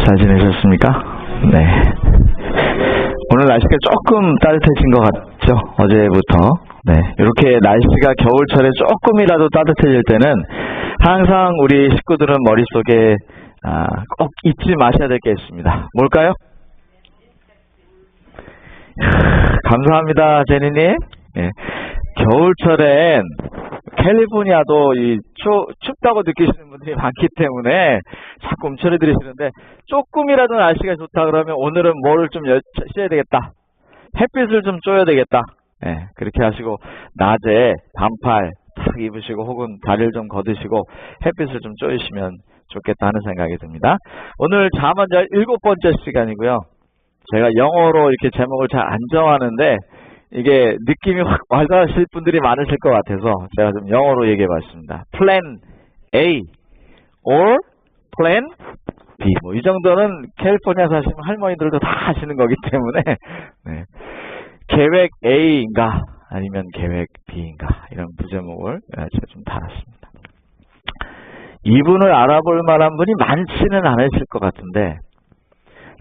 잘 지내셨습니까? 네. 오늘 날씨가 조금 따뜻해진 것 같죠? 어제부터. 네. 이렇게 날씨가 겨울철에 조금이라도 따뜻해질 때는 항상 우리 식구들은 머릿속에 꼭 잊지 마셔야 될 게 있습니다. 뭘까요? 감사합니다, 제니님. 네. 겨울철엔 캘리포니아도 춥다고 느끼시는 분들이 많기 때문에 자꾸 움츠려 들으시는데, 조금이라도 날씨가 좋다 그러면 오늘은 뭐를 좀 쉬어야 되겠다, 햇빛을 좀 쬐야 되겠다, 네, 그렇게 하시고 낮에 반팔 탁 입으시고 혹은 다리를 좀 걷으시고 햇빛을 좀 쬐시면 좋겠다 하는 생각이 듭니다. 오늘 잠언 7번째 시간이고요. 제가 영어로 이렇게 제목을 잘 안 정하는데 이게 느낌이 확 와닿으실 분들이 많으실 것 같아서 제가 좀 영어로 얘기해 봤습니다. Plan A or Plan B. 이 정도는 캘리포니아 사시는 할머니들도 다 하시는 거기 때문에 네. 계획 A인가 아니면 계획 B인가, 이런 부제목을 제가 좀 달았습니다. 이분을 알아볼 만한 분이 많지는 않으실 것 같은데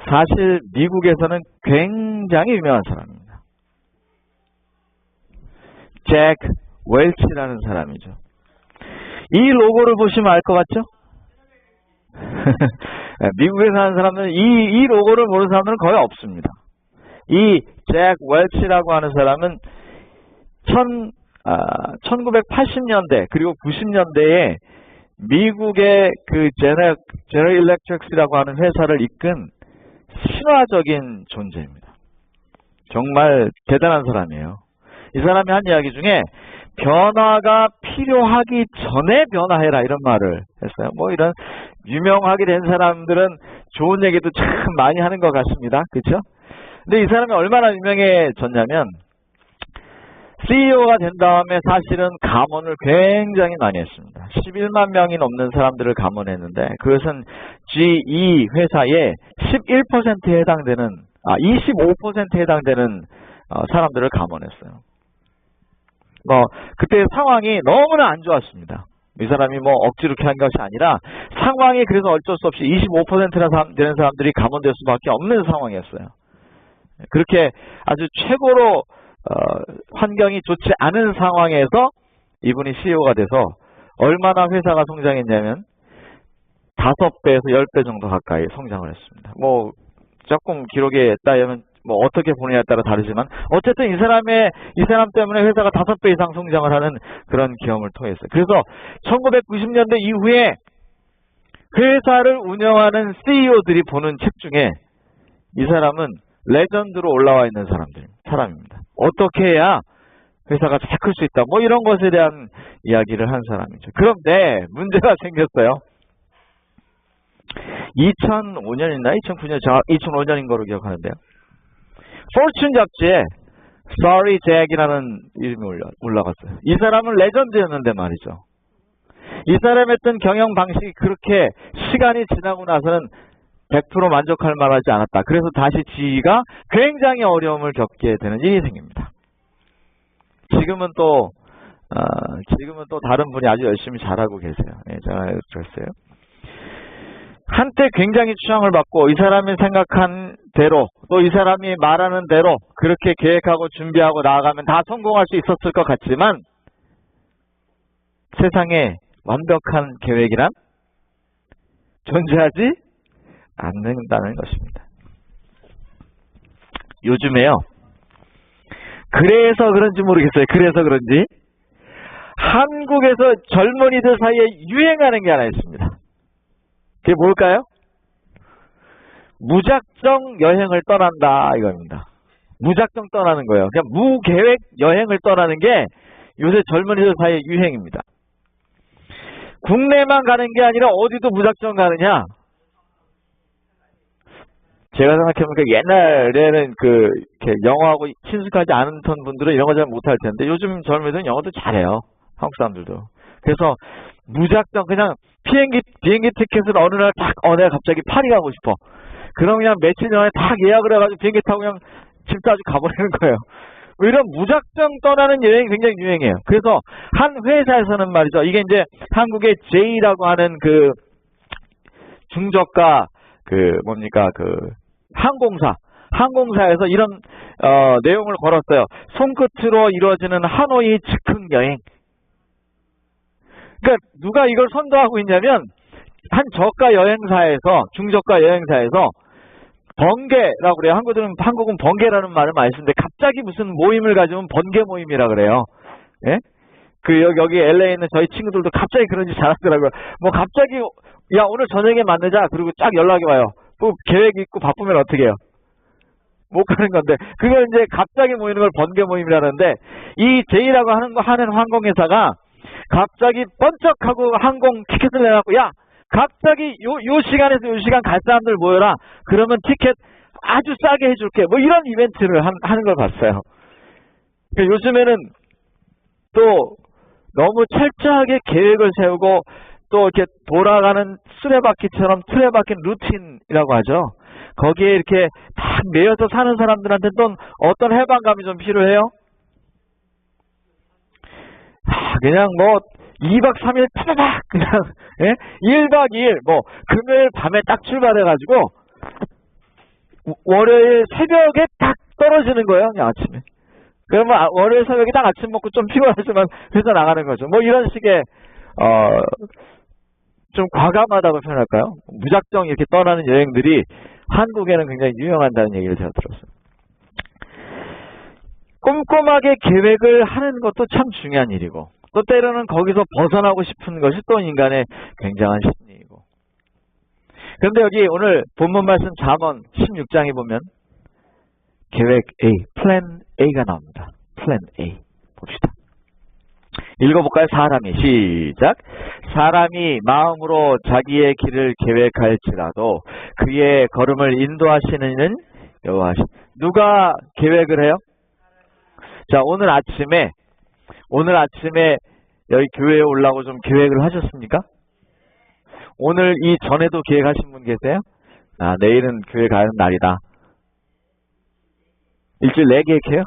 사실 미국에서는 굉장히 유명한 사람입니다. 잭 웰치라는 사람이죠. 이 로고를 보시면 알 것 같죠? 미국에 사는 사람들은 이 로고를 모르는 사람들은 거의 없습니다. 이 잭 웰치라고 하는 사람은 1980년대 그리고 90년대에 미국의 그 제너럴 일렉트릭이라고 하는 회사를 이끈 신화적인 존재입니다. 정말 대단한 사람이에요. 이 사람이 한 이야기 중에 변화가 필요하기 전에 변화해라, 이런 말을 했어요. 이런 유명하게 된 사람들은 좋은 얘기도 참 많이 하는 것 같습니다. 그렇죠? 근데 이 사람이 얼마나 유명해졌냐면 CEO가 된 다음에 사실은 감원을 굉장히 많이 했습니다. 11만 명이 넘는 사람들을 감원했는데 그것은 GE 회사의 11%에 해당되는 25%에 해당되는 사람들을 감원했어요. 그때 상황이 너무나 안 좋았습니다. 이 사람이 억지로 이렇게 한 것이 아니라 상황이 그래서 어쩔 수 없이 25%나 되는 사람들이 감원될 수밖에 없는 상황이었어요. 그렇게 아주 최고로 환경이 좋지 않은 상황에서 이분이 CEO가 돼서 얼마나 회사가 성장했냐면 5배에서 10배 정도 가까이 성장을 했습니다. 조금 기록에 따르면 어떻게 보느냐에 따라 다르지만 어쨌든 이 사람 때문에 회사가 5배 이상 성장을 하는 그런 경험을 통했어요. 그래서 1990년대 이후에 회사를 운영하는 CEO들이 보는 책 중에 이 사람은 레전드로 올라와 있는 사람입니다. 어떻게 해야 회사가 잘 클 수 있다, 이런 것에 대한 이야기를 한 사람이죠. 그런데 문제가 생겼어요. 2005년이나 2009년, 2005년인 거로 기억하는데요. 포춘 잡지에 Sorry Jack이라는 이름이 올라갔어요. 이 사람은 레전드였는데 말이죠. 이 사람의 했던 경영 방식이 그렇게 시간이 지나고 나서는 100% 만족할 만하지 않았다. 그래서 다시 GE가 굉장히 어려움을 겪게 되는 일이 생깁니다. 지금은 또 다른 분이 아주 열심히 잘하고 계세요. 네, 제가 들었어요. 한때 굉장히 추앙을 받고 이 사람이 생각한 대로 또 이 사람이 말하는 대로 그렇게 계획하고 준비하고 나아가면 다 성공할 수 있었을 것 같지만 세상에 완벽한 계획이란 존재하지 않는다는 것입니다. 요즘에요. 그래서 그런지 모르겠어요. 그래서 그런지 한국에서 젊은이들 사이에 유행하는 게 하나 있습니다. 그게 뭘까요? 무작정 여행을 떠난다, 이겁니다. 무작정 떠나는 거예요. 그냥 무계획 여행을 떠나는 게 요새 젊은이들 사이의 유행입니다. 국내만 가는 게 아니라 어디도 무작정 가느냐? 제가 생각해보니까 옛날에는 이렇게 영어하고 친숙하지 않은 분들은 이런 거 잘 못할 텐데 요즘 젊은이들은 영어도 잘해요. 한국 사람들도. 그래서 무작정 그냥 비행기 티켓을 어느 날 딱 내가 갑자기 파리 가고 싶어. 그럼 그냥 며칠 전에 딱 예약을 해가지고 비행기 타고 그냥 집 가지고 가버리는 거예요. 이런 무작정 떠나는 여행이 굉장히 유행해요. 그래서 한 회사에서는 말이죠. 이게 이제 한국의 J라고 하는 그 중저가 뭡니까, 항공사에서 이런, 내용을 걸었어요. 손끝으로 이루어지는 하노이 즉흥 여행. 그러니까 누가 이걸 선도하고 있냐면, 한 중저가 여행사에서 번개라고 그래요. 한국은 번개라는 말을 많이 쓰는데, 갑자기 무슨 모임을 가지면 번개 모임이라 그래요. 예? 여기 LA에 있는 저희 친구들도 갑자기 그런 짓 잘하더라고요. 뭐 갑자기, 야, 오늘 저녁에 만나자. 그리고 쫙 연락이 와요. 또 계획이 있고 바쁘면 어떻게 해요? 못 가는 건데. 그걸 이제 갑자기 모이는 걸 번개 모임이라는데, 이 제이라고 하는 항공회사가 갑자기 번쩍하고 항공 티켓을 내갖고, 야, 갑자기 요 시간에서 요 시간 갈 사람들 모여라. 그러면 티켓 아주 싸게 해줄게. 뭐 이런 이벤트를 하는 걸 봤어요. 그러니까 요즘에는 또 너무 철저하게 계획을 세우고 또 이렇게 돌아가는 수레바퀴처럼 틀에 박힌 루틴이라고 하죠. 거기에 이렇게 딱 매여서 사는 사람들한테 또 어떤 해방감이 좀 필요해요? 그냥 뭐 2박 3일 타다닥 그냥 1박 2일 뭐 금요일 밤에 딱 출발해가지고 월요일 새벽에 딱 떨어지는 거예요. 그냥 아침에. 그러면 월요일 새벽에 딱 아침 먹고 좀 피곤하지만 회사 나가는 거죠. 뭐 이런 식의 좀 과감하다고 표현할까요? 무작정 이렇게 떠나는 여행들이 한국에는 굉장히 유명하다는 얘기를 제가 들었어요. 꼼꼼하게 계획을 하는 것도 참 중요한 일이고 또 때로는 거기서 벗어나고 싶은 것이 또 인간의 굉장한 심리이고. 그런데 여기 오늘 본문 말씀 잠언 16장에 보면 계획 A, 플랜 A가 나옵니다. 플랜 A 봅시다. 읽어볼까요? 시작. 사람이 마음으로 자기의 길을 계획할지라도 그의 걸음을 인도하시는 이는 여호와시. 누가 계획을 해요? 자, 오늘 아침에 여기 교회에 올라오고 좀 계획을 하셨습니까? 오늘 이 전에도 계획하신 분 계세요? 내일은 교회 가는 날이다. 일주일 내 계획해요?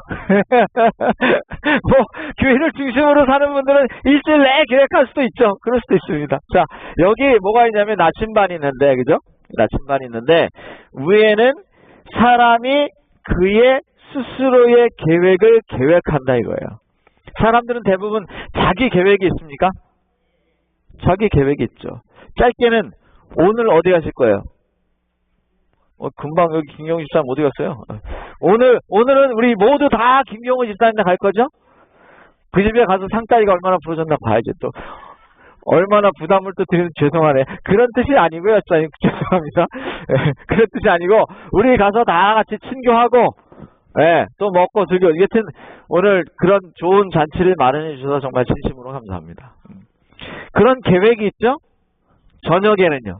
뭐 교회를 중심으로 사는 분들은 일주일 내 계획할 수도 있죠. 그럴 수도 있습니다. 자, 여기 뭐가 있냐면 나침반이 있는데, 그죠? 나침반이 있는데 위에는 사람이 그의 스스로의 계획을 계획한다 이거예요. 사람들은 대부분 자기 계획이 있습니까? 자기 계획이 있죠. 짧게는 오늘 어디 가실 거예요? 금방 여기 김경우 집사님 어디 갔어요? 오늘은 우리 모두 다 김경우 집사님네 갈 거죠? 그 집에 가서 상따리가 얼마나 부러졌나 봐야지 또. 얼마나 부담을 또 드리면 죄송하네. 그런 뜻이 아니고요. 죄송합니다. 그런 뜻이 아니고 우리 가서 다 같이 친교하고 또 먹고 즐겨. 여튼 오늘 그런 좋은 잔치를 마련해 주셔서 정말 진심으로 감사합니다. 그런 계획이 있죠? 저녁에는요?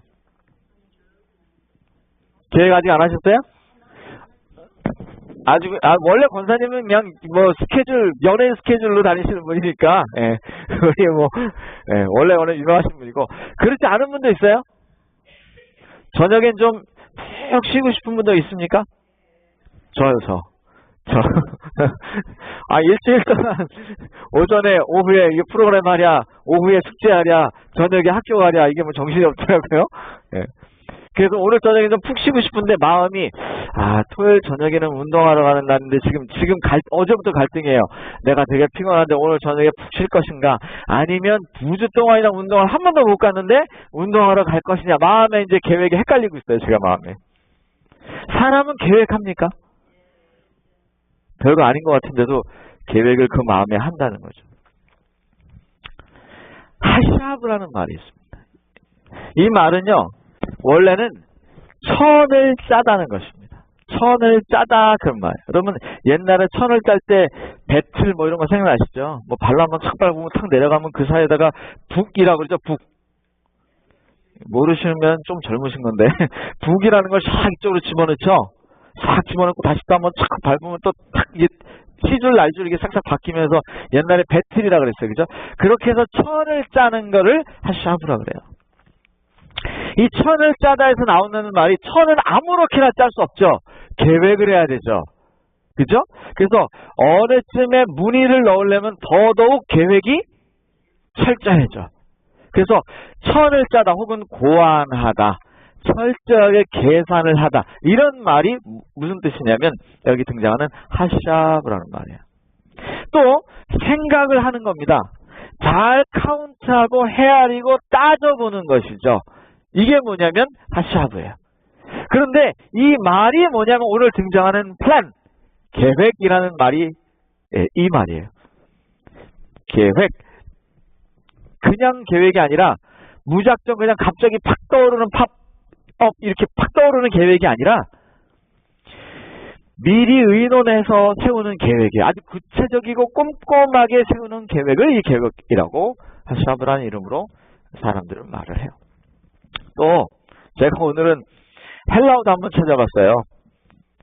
계획 아직 안 하셨어요? 원래 권사님은 그냥 뭐 연예인 스케줄로 다니시는 분이니까, 원래 오늘 유명하신 분이고, 그렇지 않은 분도 있어요? 저녁엔 좀 푹 쉬고 싶은 분도 있습니까? 저요. 일주일 동안 오전에, 오후에 이게 프로그램 하랴, 오후에 숙제하랴, 저녁에 학교 가랴, 이게 뭐 정신이 없더라고요. 그래서 오늘 저녁에 좀 푹 쉬고 싶은데 마음이 토요일 저녁에는 운동하러 가는 날인데 지금 어제부터 갈등이에요. 내가 되게 피곤한데 오늘 저녁에 푹 쉴 것인가 아니면 2주 동안이나 운동을 한 번도 못 갔는데 운동하러 갈 것이냐 마음에 이제 계획이 헷갈리고 있어요. 제가 마음에. 사람은 계획합니까? 별거 아닌 것 같은데도 계획을 그 마음에 한다는 거죠. 하샤브라는 말이 있습니다. 이 말은요. 원래는 천을 짜다는 것입니다. 천을 짜다 그런 말. 여러분 옛날에 천을 짤 때 배틀 뭐 이런 거 생각나시죠? 뭐 발로 한번 탁 밟으면 탁 내려가면 그 사이에다가 북이라고 그러죠. 북. 모르시면 좀 젊으신 건데 북이라는 걸 싹 이쪽으로 집어넣죠. 싹 집어넣고 다시 또 한번 착 밟으면 또 탁 이게 시줄 날줄 이게 싹싹 바뀌면서 옛날에 배틀이라 그랬어요. 그죠? 그렇게 해서 천을 짜는 거를 하샤브라 그래요. 이 천을 짜다에서 나오는 말이 천은 아무렇게나 짤 수 없죠. 계획을 해야 되죠. 그죠? 그래서 어느 쯤에 무늬를 넣으려면 더더욱 계획이 철저해져. 그래서 천을 짜다 혹은 고안하다, 철저하게 계산을 하다. 이런 말이 무슨 뜻이냐면 여기 등장하는 하샵이라는 말이에요. 또 생각을 하는 겁니다. 잘 카운트하고 헤아리고 따져보는 것이죠. 이게 뭐냐면 하샵이에요. 그런데 이 말이 뭐냐면 오늘 등장하는 플랜, 계획이라는 말이 이 말이에요. 계획. 그냥 계획이 아니라 무작정 그냥 갑자기 팍 떠오르는 이렇게 팍 떠오르는 계획이 아니라 미리 의논해서 세우는 계획이에요. 아주 구체적이고 꼼꼼하게 세우는 계획을 이 계획이라고 하샵이라는 이름으로 사람들은 말을 해요. 또 제가 오늘은 헬라어도 한번 찾아봤어요.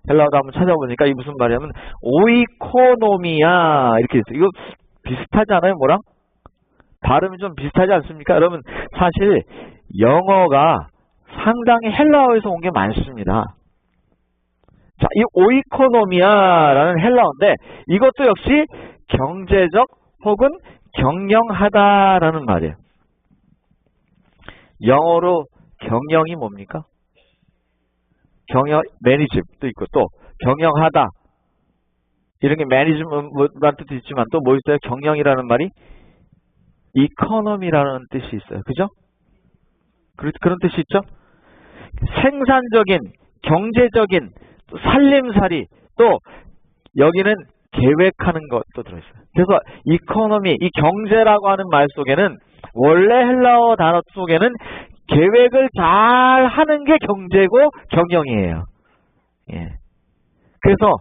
헬라어도 한번 찾아보니까 이게 무슨 말이냐면 오이코노미아 이렇게 있어요. 이거 비슷하지 않아요? 뭐랑? 발음이 좀 비슷하지 않습니까? 여러분 사실 영어가 상당히 헬라어에서 온 게 많습니다. 자, 이 오이코노미아라는 헬라어인데 이것도 역시 경제적 혹은 경영하다라는 말이에요. 영어로 경영이 뭡니까? 경영, 매니지도 있고 또 경영하다 이런 게 매니지먼트 뜻도 있지만 또 뭐 있어요? 경영이라는 말이 이코노미라는 뜻이 있어요. 그죠? 그런 뜻이 있죠? 생산적인, 경제적인, 또 살림살이, 또 여기는 계획하는 것도 들어있어요. 그래서 이코노미, 이 경제라고 하는 말 속에는 원래 헬라어 단어 속에는 계획을 잘 하는 게 경제고 경영이에요. 예. 그래서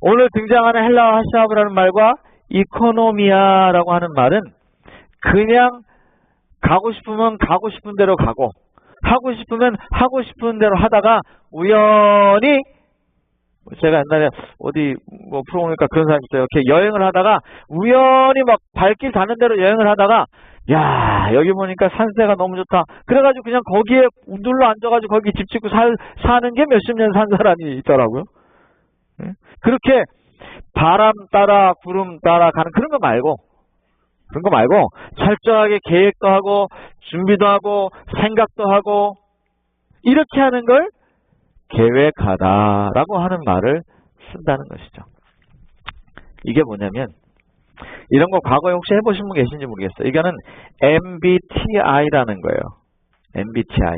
오늘 등장하는 헬라어 하샵이라는 말과 이코노미아라고 하는 말은 그냥 가고 싶으면 가고 싶은 대로 가고 하고 싶으면 하고 싶은 대로 하다가 우연히 제가 옛날에 어디 뭐 프로그램이니까 그런 사람 있어요. 이렇게 여행을 하다가 우연히 막 발길 닿는 대로 여행을 하다가 야 여기 보니까 산세가 너무 좋다. 그래가지고 그냥 거기에 눌러 앉아가지고 거기 집 짓고 사는 게 몇십 년 산 사람이 있더라고요. 그렇게 바람 따라 구름 따라 가는 그런 거 말고 철저하게 계획도 하고 준비도 하고 생각도 하고 이렇게 하는 걸 계획하다라고 하는 말을 쓴다는 것이죠. 이게 뭐냐면 이런 거 과거에 혹시 해보신 분 계신지 모르겠어요. 이거는 MBTI라는 거예요. MBTI.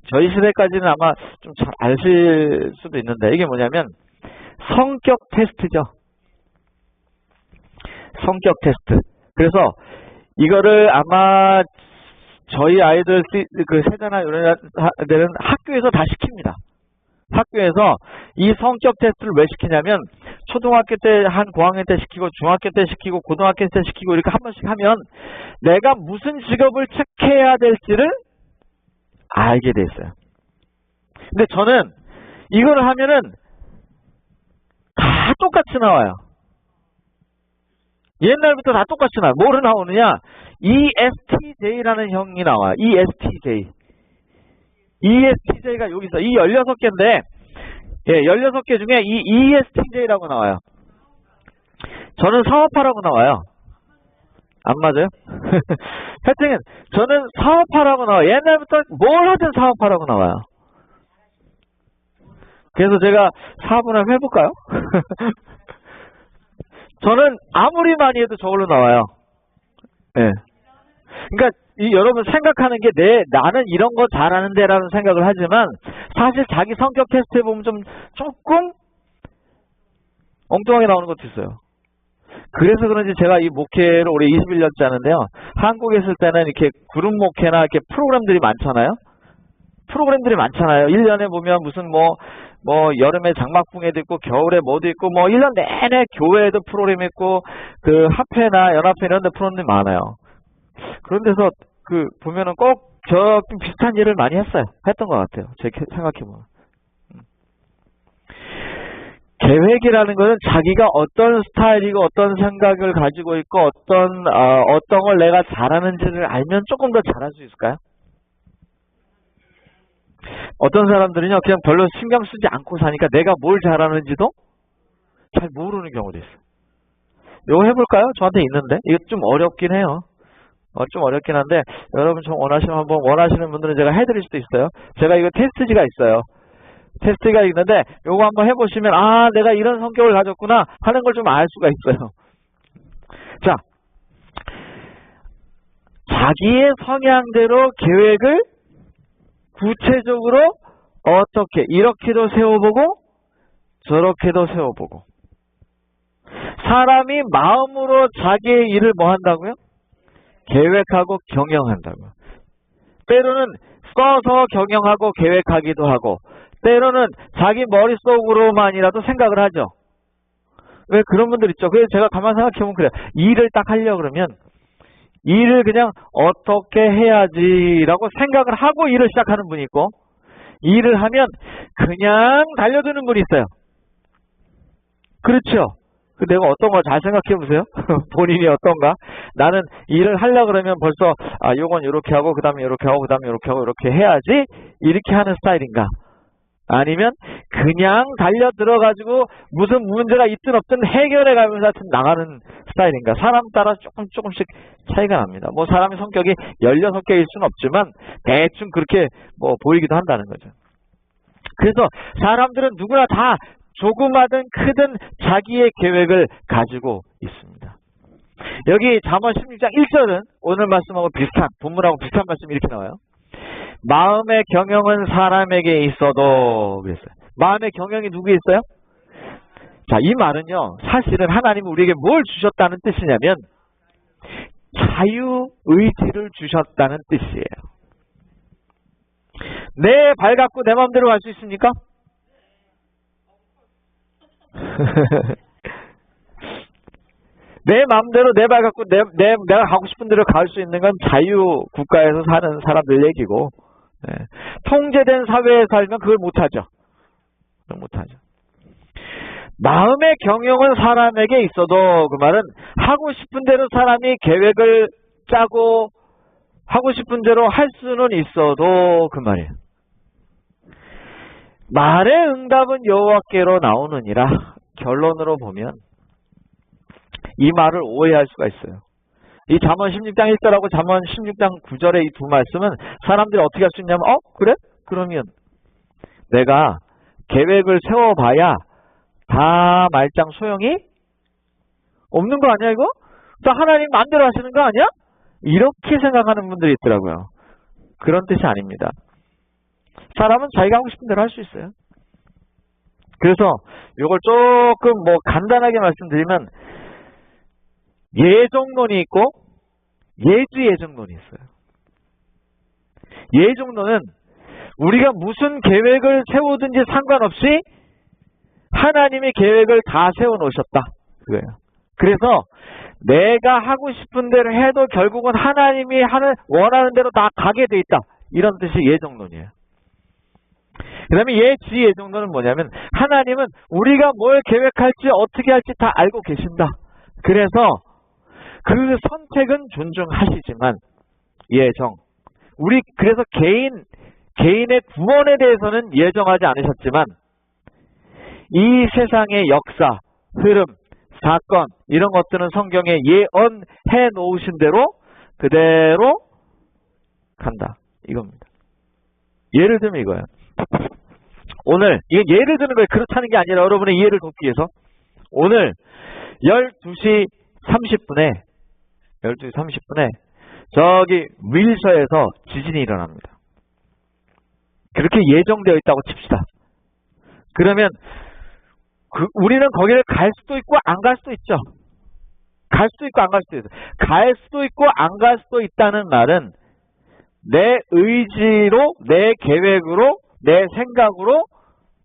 저희 시대까지는 아마 좀 잘 아실 수도 있는데 이게 뭐냐면 성격 테스트죠. 성격 테스트. 그래서 이거를 아마 저희 아이들 그 세대나 이런 애들은 학교에서 다 시킵니다. 학교에서 이 성격 테스트를 왜 시키냐면 초등학교 때 한 고학년 때 시키고 중학교 때 시키고 고등학교 때 시키고 이렇게 한 번씩 하면 내가 무슨 직업을 택해야 될지를 알게 돼 있어요. 근데 저는 이거를 하면은 다 똑같이 나와요. 옛날부터 다 똑같이 나와요. 뭐로 나오느냐? ESTJ라는 형이 나와요. ESTJ. ESTJ가 여기서 이 16개인데 예, 16개 중에 이 ESTJ라고 나와요. 저는 사업하라고 나와요. 안 맞아요? 하여튼 저는 사업하라고 나와요. 옛날부터 뭘 하든 사업하라고 나와요. 그래서 제가 사업을 한번 해볼까요? 저는 아무리 많이 해도 저걸로 나와요. 예. 그러니까 여러분 생각하는 게 나는 이런 거 잘하는데 라는 생각을 하지만 사실 자기 성격 테스트 해보면 조금 엉뚱하게 나오는 것도 있어요. 그래서 그런지 제가 이 목회를 올해 21년째 하는데요. 한국에 있을 때는 이렇게 그룹 목회나 이렇게 프로그램들이 많잖아요. 1년에 보면 무슨 뭐 여름에 장막붕에도 있고 겨울에 뭐도 있고 뭐 1년 내내 교회에도 프로그램 있고 그 합회나 연합회 이런 데 프로그램이 많아요. 그런 데서 그 보면은 꼭 저 비슷한 일을 많이 했던 것 같아요. 제가 생각해보면. 계획이라는 것은 자기가 어떤 스타일이고 어떤 생각을 가지고 있고 어떤 걸 내가 잘하는지를 알면 조금 더 잘할 수 있을까요? 어떤 사람들은요 그냥 별로 신경 쓰지 않고 사니까 내가 뭘 잘하는지도 잘 모르는 경우도 있어요. 이거 해볼까요? 저한테 있는데 이거 좀 어렵긴 해요. 좀 어렵긴 한데 여러분 좀 원하시면 한번 원하시는 분들은 제가 해드릴 수도 있어요. 제가 이거 테스트지가 있어요. 테스트가 있는데 요거 한번 해보시면 아 내가 이런 성격을 가졌구나 하는 걸 좀 알 수가 있어요. 자, 자기의 성향대로 계획을 구체적으로 어떻게 이렇게도 세워보고 저렇게도 세워보고 사람이 마음으로 자기의 일을 뭐 한다고요? 계획하고 경영한다고요. 때로는 써서 경영하고 계획하기도 하고 때로는 자기 머릿속으로만이라도 생각을 하죠. 왜 그런 분들 있죠. 그래서 제가 가만 생각해보면 그래요. 일을 딱 하려고 그러면 일을 그냥 어떻게 해야지라고 생각을 하고 일을 시작하는 분이 있고 일을 하면 그냥 달려드는 분이 있어요. 그렇죠. 내가 어떤가 잘 생각해보세요. 본인이 어떤가. 나는 일을 하려고 그러면 벌써 요건 이렇게 하고 그 다음에 이렇게 하고 그 다음에 이렇게 하고 이렇게 해야지 이렇게 하는 스타일인가. 아니면 그냥 달려 들어가지고 무슨 문제가 있든 없든 해결해 가면서 하여튼 나가는 스타일인가. 사람 따라 조금씩 차이가 납니다. 뭐 사람의 성격이 16개일 수는 없지만 대충 그렇게 뭐 보이기도 한다는 거죠. 그래서 사람들은 누구나 다 조그마든 크든 자기의 계획을 가지고 있습니다. 여기 잠언 16장 1절은 오늘 말씀하고 비슷한 본문하고 비슷한 말씀이 이렇게 나와요. 마음의 경영은 사람에게 있어도 그랬어요. 마음의 경영이 누구에 있어요? 자, 이 말은요. 사실은 하나님이 우리에게 뭘 주셨다는 뜻이냐면 자유의지를 주셨다는 뜻이에요. 내 발 갖고 내 마음대로 갈 수 있습니까? 내 마음대로 내 발 갖고 내가 가고 싶은 대로 갈 수 있는 건 자유 국가에서 사는 사람들 얘기고 통제된 사회에 살면 그걸 못하죠. 못하죠. 마음의 경영은 사람에게 있어도 그 말은 하고 싶은 대로 사람이 계획을 짜고 하고 싶은 대로 할 수는 있어도 그 말이에요. 말의 응답은 여호와께로 나오느니라. 결론으로 보면 이 말을 오해할 수가 있어요. 이 잠언 16장 1절하고 잠언 16장 9절의 이 두 말씀은 사람들이 어떻게 할 수 있냐면 그래? 그러면 내가 계획을 세워봐야 다 말짱 소용이 없는 거 아니야 이거? 또 하나님 마음대로 하시는 거 아니야? 이렇게 생각하는 분들이 있더라고요. 그런 뜻이 아닙니다. 사람은 자기가 하고 싶은 대로 할 수 있어요. 그래서 이걸 조금 뭐 간단하게 말씀드리면 예정론이 있고 예지예정론이 있어요. 예정론은 우리가 무슨 계획을 세우든지 상관없이 하나님의 계획을 다 세워놓으셨다. 그거예요. 그래서 내가 하고 싶은 대로 해도 결국은 하나님이 원하는 대로 다 가게 돼 있다. 이런 뜻이 예정론이에요. 그 다음에 예지예정론은 뭐냐면 하나님은 우리가 뭘 계획할지 어떻게 할지 다 알고 계신다. 그래서 그 선택은 존중하시지만 예정. 그래서 개인의 구원에 대해서는 예정하지 않으셨지만 이 세상의 역사, 흐름, 사건 이런 것들은 성경에 예언해 놓으신 대로 그대로 간다. 이겁니다. 예를 들면 이거예요. 오늘 이건 예를 드는 거예요. 그렇다는 게 아니라 여러분의 이해를 돕기 위해서 오늘 12시 30분에 저기 윌셔에서 지진이 일어납니다. 그렇게 예정되어 있다고 칩시다. 그러면 우리는 거기를 갈 수도 있고 안 갈 수도 있죠. 갈 수도 있고 안 갈 수도 있어요. 갈 수도 있고 안 갈 수도 있다는 말은 내 의지로, 내 계획으로, 내 생각으로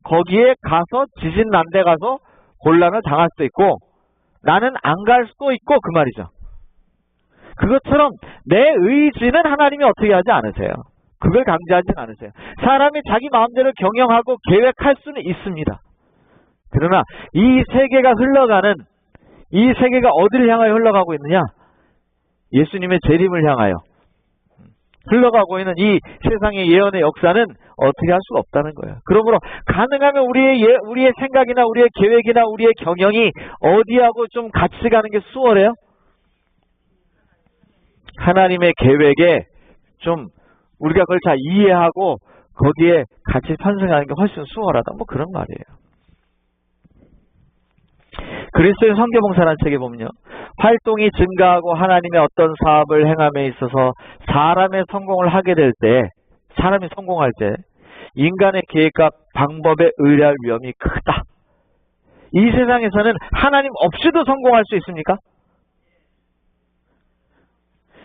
거기에 가서 지진 난 데 가서 곤란을 당할 수도 있고 나는 안 갈 수도 있고 그 말이죠. 그것처럼 내 의지는 하나님이 어떻게 하지 않으세요. 그걸 강제하지 않으세요. 사람이 자기 마음대로 경영하고 계획할 수는 있습니다. 그러나 이 세계가 이 세계가 어디를 향하여 흘러가고 있느냐? 예수님의 재림을 향하여 흘러가고 있는 이 세상의 예언의 역사는 어떻게 할 수가 없다는 거예요. 그러므로 가능하면 우리의 생각이나 우리의 계획이나 우리의 경영이 어디하고 좀 같이 가는 게 수월해요? 하나님의 계획에 좀 우리가 그걸 잘 이해하고 거기에 같이 편승하는 게 훨씬 수월하다. 뭐 그런 말이에요. 그리스도의 선교봉사라는 책에 보면요. 활동이 증가하고 하나님의 어떤 사업을 행함에 있어서 사람의 성공을 하게 될 때, 사람이 성공할 때 인간의 계획과 방법에 의뢰할 위험이 크다. 이 세상에서는 하나님 없이도 성공할 수 있습니까?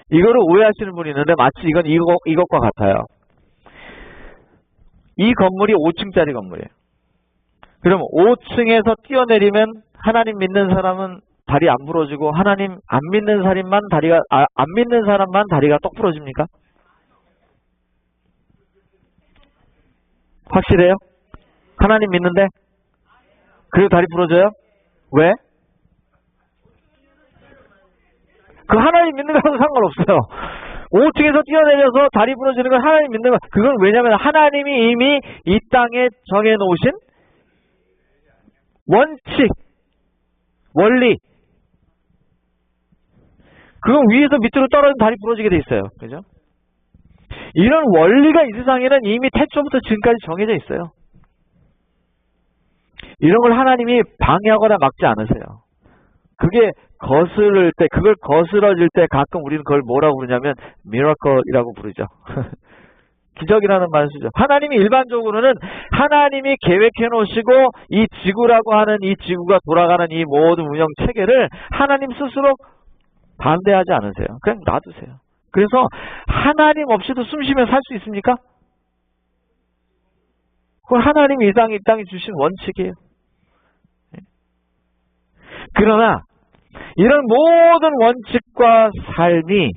이거를 오해하시는 분이 있는데 마치 이건 이것과 같아요. 이 건물이 5층짜리 건물이에요. 그럼 5층에서 뛰어내리면 하나님 믿는 사람은 다리 안 부러지고 하나님 안 믿는 사람만 다리가 똑 부러집니까? 확실해요? 하나님 믿는데? 그리고 다리 부러져요? 왜? 그 하나님 믿는 거랑 상관없어요. 5층에서 뛰어내려서 다리 부러지는 건 하나님 믿는 거. 그건 왜냐면 하나님이 이미 이 땅에 정해놓으신 원칙, 원리. 그건 위에서 밑으로 떨어지면 다리 부러지게 돼 있어요. 그죠? 이런 원리가 이 세상에는 이미 태초부터 지금까지 정해져 있어요. 이런 걸 하나님이 방해하거나 막지 않으세요. 그게 거스를 때, 그걸 거스러질 때 가끔 우리는 그걸 뭐라고 부르냐면 미러클이라고 부르죠. 기적이라는 말을 쓰죠. 하나님이 일반적으로는 하나님이 계획해 놓으시고 이 지구라고 하는 이 지구가 돌아가는 이 모든 운영 체계를 하나님 스스로 반대하지 않으세요. 그냥 놔두세요. 그래서 하나님 없이도 숨 쉬며 살 수 있습니까? 그건 하나님이 이 땅에 주신 원칙이에요. 그러나 이런 모든 원칙과 삶이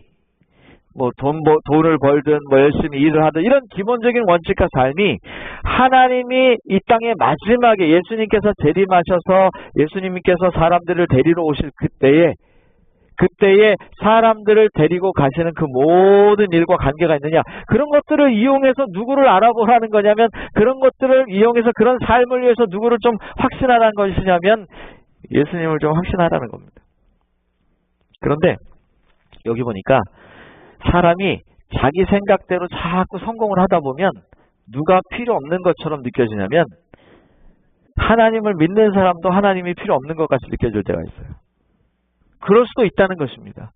돈을 벌든 열심히 일을 하든 이런 기본적인 원칙과 삶이 하나님이 이 땅의 마지막에 예수님께서 재림하셔서 예수님께서 사람들을 데리러 오실 그때에 사람들을 데리고 가시는 그 모든 일과 관계가 있느냐? 그런 것들을 이용해서 누구를 알아보라는 거냐면, 그런 것들을 이용해서 그런 삶을 위해서 누구를 좀 확신하라는 것이냐면 예수님을 좀 확신하라는 겁니다. 그런데 여기 보니까 사람이 자기 생각대로 자꾸 성공을 하다 보면 누가 필요 없는 것처럼 느껴지냐면 하나님을 믿는 사람도 하나님이 필요 없는 것 같이 느껴질 때가 있어요. 그럴 수도 있다는 것입니다.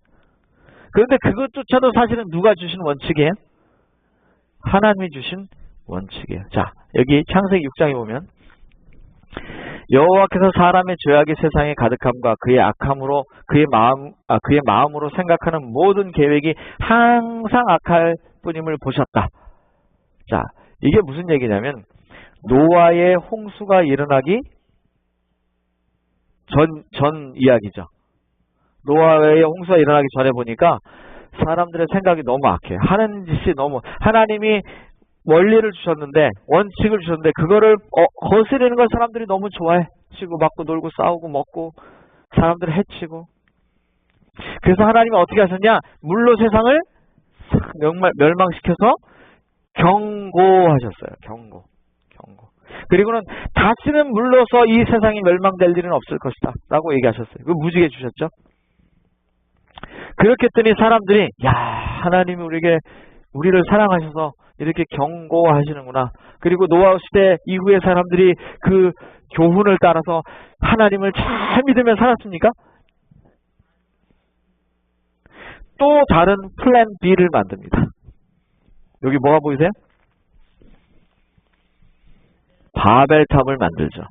그런데 그것조차도 사실은 누가 주신 원칙이에요? 하나님이 주신 원칙이에요. 자, 여기 창세기 6장에 보면 여호와께서 사람의 죄악이 세상에 가득함과 그의 악함으로 그의 마음으로 생각하는 모든 계획이 항상 악할 뿐임을 보셨다. 자, 이게 무슨 얘기냐면 노아의 홍수가 일어나기 전 이야기죠. 노아의 홍수가 일어나기 전에 보니까 사람들의 생각이 너무 악해요. 하는 짓이 너무, 하나님이 원리를 주셨는데, 원칙을 주셨는데 그거를 거스르는 걸 사람들이 너무 좋아해. 치고 맞고 놀고 싸우고 먹고 사람들을 해치고. 그래서 하나님이 어떻게 하셨냐? 물로 세상을 멸망시켜서 경고하셨어요. 경고. 그리고는 다시는 물로서 이 세상이 멸망될 일은 없을 것이다 라고 얘기하셨어요. 그 무지개 주셨죠. 그렇게 했더니 사람들이 하나님이 우리를 사랑하셔서 이렇게 경고하시는구나. 그리고 노아 시대 이후의 사람들이 그 교훈을 따라서 하나님을 잘 믿으며 살았습니까? 또 다른 플랜 B를 만듭니다. 여기 뭐가 보이세요? 바벨탑을 만들죠.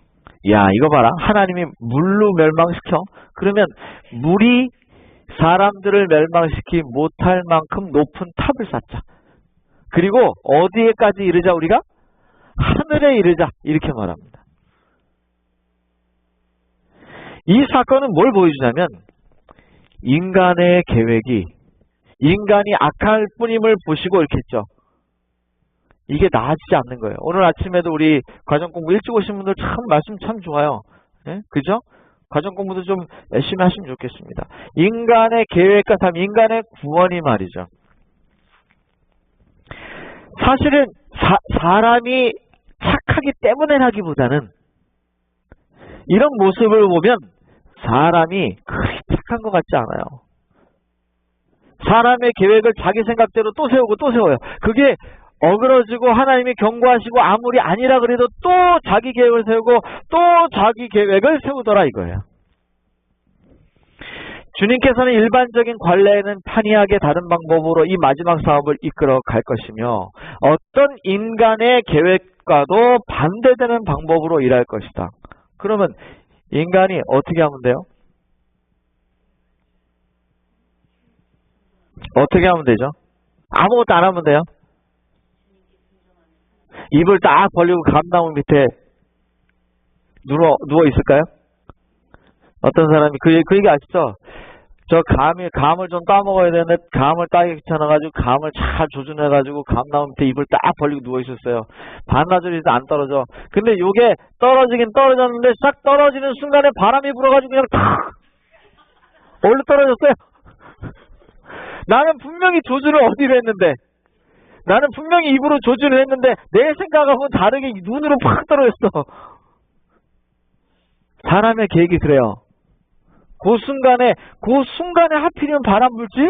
이거 봐라. 하나님이 물로 멸망시켜. 그러면 물이 사람들을 멸망시키지 못할 만큼 높은 탑을 쌓자. 그리고 어디에까지 이르자? 우리가 하늘에 이르자. 이렇게 말합니다. 이 사건은 뭘 보여주냐면 인간의 계획이 인간이 악할 뿐임을 보시고 이렇게 했죠. 이게 나아지지 않는 거예요. 오늘 아침에도 우리 과정 공부 일찍 오신 분들 참 말씀 참 좋아요. 네? 그죠? 과정 공부도 좀 열심히 하시면 좋겠습니다. 인간의 계획과 삶, 인간의 구원이 말이죠. 사실은 사람이 착하기 때문에라기보다는 이런 모습을 보면 사람이 그렇게 착한 것 같지 않아요. 사람의 계획을 자기 생각대로 또 세우고 또 세워요. 그게 어그러지고 하나님이 경고하시고 아무리 아니라 그래도 또 자기 계획을 세우고 또 자기 계획을 세우더라 이거예요. 주님께서는 일반적인 관례에는 판이하게 다른 방법으로 이 마지막 사업을 이끌어 갈 것이며 어떤 인간의 계획과도 반대되는 방법으로 일할 것이다. 그러면 인간이 어떻게 하면 돼요? 어떻게 하면 되죠? 아무것도 안 하면 돼요? 입을 딱 벌리고 감나무 밑에 누워 있을까요? 어떤 사람이 그 얘기 아시죠? 저 감을 좀 따먹어야 되는데 감을 따기 귀찮아가지고 감을 잘 조준해가지고 감나무 밑에 입을 딱 벌리고 누워 있었어요. 반나절이도 안 떨어져. 근데 요게 떨어지긴 떨어졌는데 싹 떨어지는 순간에 바람이 불어가지고 그냥 탁 얼른 떨어졌어요. 나는 분명히 조준을 어디로 했는데 나는 분명히 입으로 조준을 했는데 내 생각하고는 다르게 눈으로 팍 떨어졌어. 사람의 계획이 그래요. 그 순간에 하필이면 바람 불지?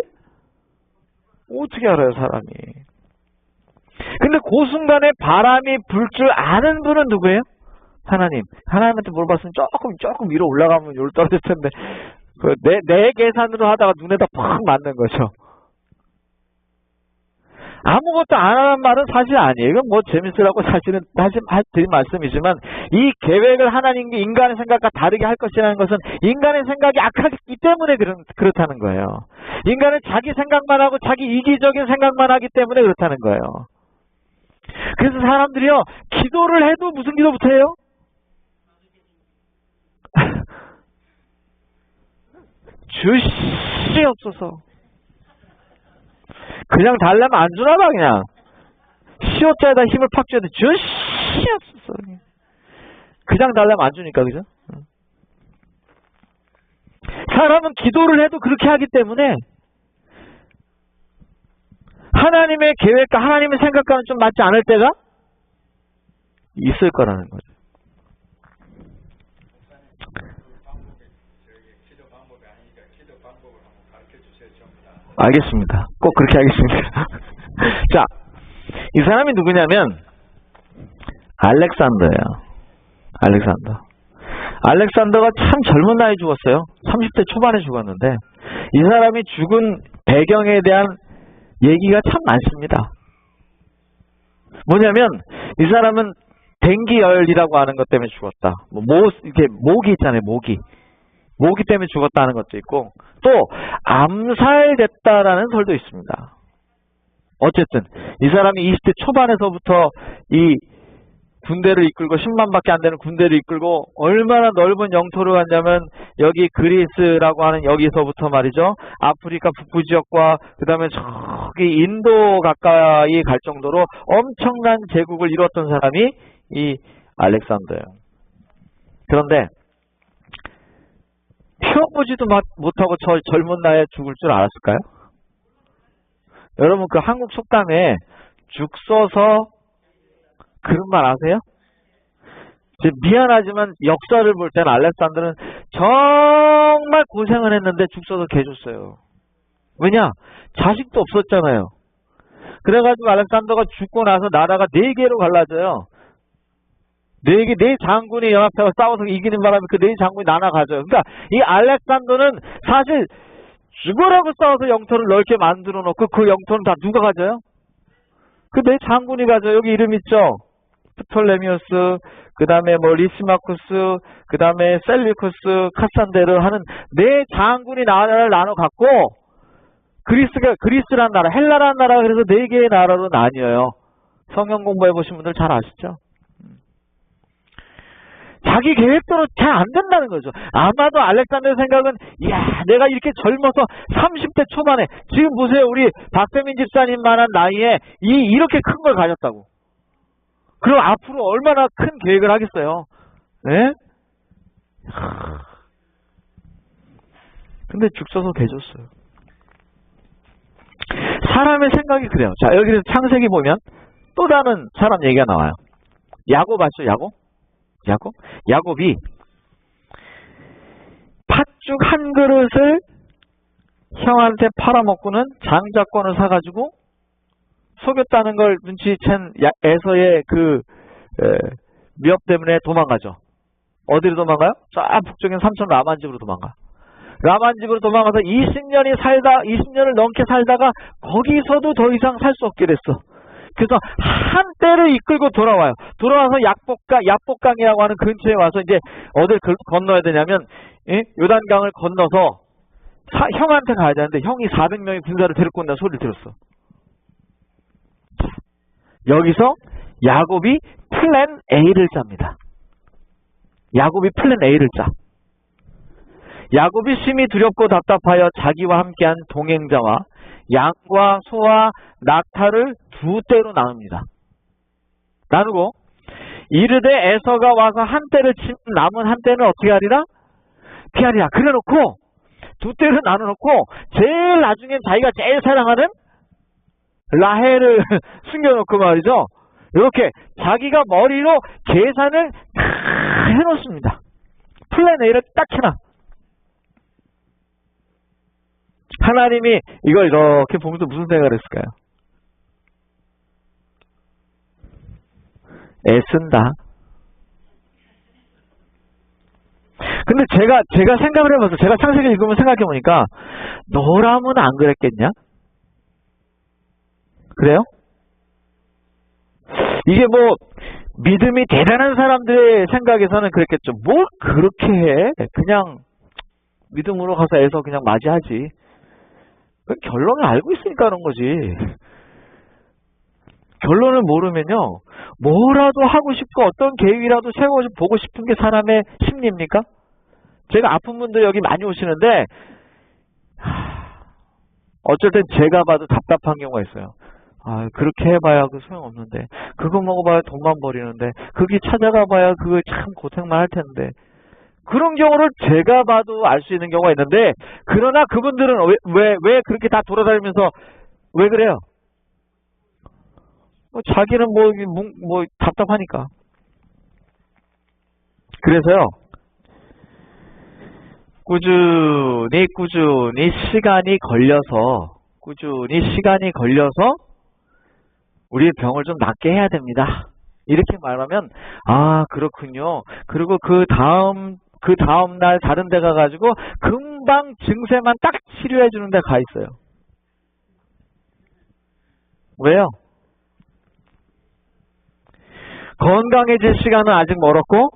어떻게 알아요, 사람이? 근데 그 순간에 바람이 불 줄 아는 분은 누구예요? 하나님. 하나님한테 물어봤으면 조금 위로 올라가면 여기로 떨어질 텐데, 내 계산으로 하다가 눈에다 팍 맞는 거죠. 아무것도 안 하는 말은 사실 아니에요. 이건 뭐 재밌으라고 사실은 다시 드린 말씀이지만 이 계획을 하나님이 인간의 생각과 다르게 할 것이라는 것은 인간의 생각이 악하기 때문에 그렇다는 거예요. 인간은 자기 생각만 하고 자기 이기적인 생각만 하기 때문에 그렇다는 거예요. 그래서 사람들이요. 기도를 해도 무슨 기도부터 해요? 주시옵소서. 그냥 달라면 안 주나 봐 그냥. 시옷자에다 힘을 팍 줘야 돼. 주시옵소서. 그냥 달라면 안 주니까 그죠? 사람은 기도를 해도 그렇게 하기 때문에 하나님의 계획과 하나님의 생각과는 좀 맞지 않을 때가 있을 거라는 거죠. 알겠습니다. 꼭 그렇게 하겠습니다. 자, 이 사람이 누구냐면 알렉산더예요. 알렉산더가 참 젊은 나이에 죽었어요. 30대 초반에 죽었는데 이 사람이 죽은 배경에 대한 얘기가 참 많습니다. 뭐냐면 이 사람은 댕기열이라고 하는 것 때문에 죽었다. 이렇게 모기 있잖아요. 모기 때문에 죽었다는 것도 있고 또 암살됐다라는 설도 있습니다. 어쨌든 이 사람이 20대 초반에서부터 이 군대를 이끌고 10만밖에 안 되는 군대를 이끌고 얼마나 넓은 영토를 갔냐면 여기 그리스라고 하는 여기서부터 말이죠. 아프리카 북부 지역과 그 다음에 저기 인도 가까이 갈 정도로 엄청난 제국을 이뤘던 사람이 이 알렉산더예요. 그런데 피워보지도 못하고 저 젊은 나이에 죽을 줄 알았을까요? 여러분 그 한국 속담에 죽 써서 그런 말 아세요? 미안하지만 역사를 볼 때는 알렉산더는 정말 고생을 했는데 죽 써서 개줬어요. 왜냐? 자식도 없었잖아요. 그래가지고 알렉산더가 죽고 나서 나라가 4개로 갈라져요. 네 장군이 연합해서 싸워서 이기는 바람에 그 4장군이 나눠가져요. 그러니까 이 알렉산더는 사실 죽으라고 싸워서 영토를 넓게 만들어 놓고 그 영토는 다 누가 가져요? 그 4장군이 가져요. 여기 이름 있죠? 프톨레미우스, 그 다음에 리시마쿠스, 그 다음에 셀리쿠스, 카산데르 하는 4장군이 나라를 나눠 갖고 그리스란 나라, 헬라라는 나라가 그래서 4개의 나라로 나뉘어요. 성경 공부해 보신 분들 잘 아시죠? 자기 계획대로 잘 안 된다는 거죠. 아마도 알렉산더의 생각은 이야 내가 이렇게 젊어서 30대 초반에 지금 보세요. 우리 박세민 집사님만한 나이에 이렇게 큰 걸 가졌다고. 그럼 앞으로 얼마나 큰 계획을 하겠어요. 네? 근데 죽 써서 개줬어요. 사람의 생각이 그래요. 자 여기서 창세기 보면 또 다른 사람 얘기가 나와요. 야곱 아시죠? 야곱이 팥죽 한 그릇을 형한테 팔아먹고는 장자권을 사가지고 속였다는 걸 눈치챈 에서의 그 미업 때문에 도망가죠. 어디로 도망가요? 쫙 북쪽인 삼촌 라만 집으로 도망가. 라만 집으로 도망가서 20년을 넘게 살다가 거기서도 더 이상 살 수 없게 됐어. 그래서 한때를 이끌고 돌아와요. 돌아와서 약복강이라고 하는 근처에 와서 이제 어딜 건너야 되냐면 요단강을 건너서 형한테 가야 되는데 형이 400명의 군사를 데리고 온다는 소리를 들었어. 여기서 야곱이 플랜 A를 짭니다. 야곱이 플랜 A를 짜. 야곱이 심히 두렵고 답답하여 자기와 함께한 동행자와 양과 소와 낙타를 두 떼로 나눕니다. 나누고 이르되 에서가 와서 한 떼를 치면 남은 한 떼는 어떻게 하리라? 피하리라. 그래놓고 두 떼를 나눠놓고 제일 나중엔 자기가 제일 사랑하는 라헬을 숨겨놓고 말이죠. 이렇게 자기가 머리로 계산을 다 해놓습니다. 플랜 A를 딱 해놔. 하나님이 이걸 이렇게 보면서 무슨 생각을 했을까요? 애쓴다. 근데 제가 생각을 해봐서 제가 창세기 읽으면 생각해보니까 너라면 안 그랬겠냐? 그래요? 이게 뭐 믿음이 대단한 사람들의 생각에서는 그랬겠죠. 뭘 그렇게 해? 그냥 믿음으로 가서 애서 그냥 맞이하지. 결론을 알고 있으니까 그런 거지. 결론을 모르면요, 뭐라도 하고 싶고 어떤 계획이라도 세워보고 싶은 게 사람의 심리입니까? 제가 아픈 분들 여기 많이 오시는데 어쩔 땐 제가 봐도 답답한 경우가 있어요. 아, 그렇게 해봐야 그 소용없는데, 그거 먹어봐야 돈만 버리는데, 거기 찾아가봐야 그거 참 고생만 할 텐데. 그런 경우를 제가 봐도 알 수 있는 경우가 있는데, 그러나 그분들은 왜 그렇게 다 돌아다니면서 왜 그래요? 자기는 뭐 답답하니까. 그래서요, 꾸준히 시간이 걸려서 우리의 병을 좀 낫게 해야 됩니다. 이렇게 말하면, 아, 그렇군요. 그리고 그 다음 날 다른 데 가가지고 금방 증세만 딱 치료해 주는 데 가 있어요. 왜요? 건강해질 시간은 아직 멀었고,